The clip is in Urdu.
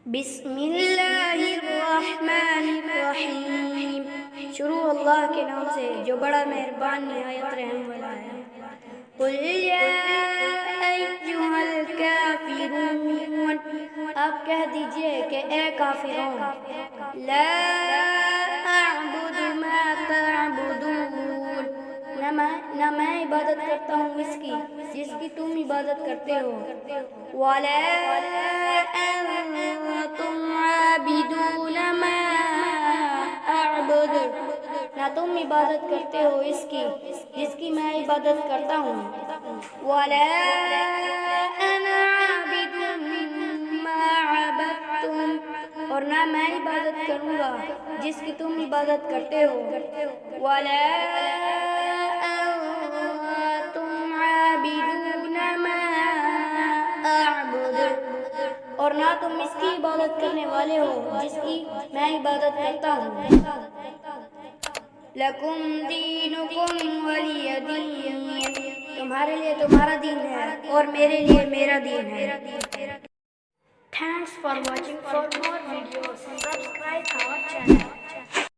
بسم اللہ الرحمن الرحیم، شروع اللہ کے نام سے جو بڑا مہربان نہایت رحم والا ہے۔ قل یا ایھا الکافرون، آپ کہہ دیجئے کہ اے کافرون، لا اعبد ما تعبدون، نہ میں عبادت کرتا ہوں اس کی جس کی تم عبادت کرتے ہو، ولا انتم عابدون ما اعبد، نہ تم عبادت کرتے ہو اس کی جس کی میں عبادت کرتا ہوں، ولا انا عابد ما عبدتم، اور نہ میں عبادت کروں گا جس کی تم عبادت کرتے ہو، ولا انتم عابدون ما اعبد، اور نہ تم اس کی عبادت کرنے والے ہو جس کی میں عبادت کرتا ہوں۔ لکم دینکم ولی دین، تمہارے لیے تمہارا دین ہے اور میرے لیے میرا دین ہے۔ Thanks for watching. For more videos, subscribe our channel.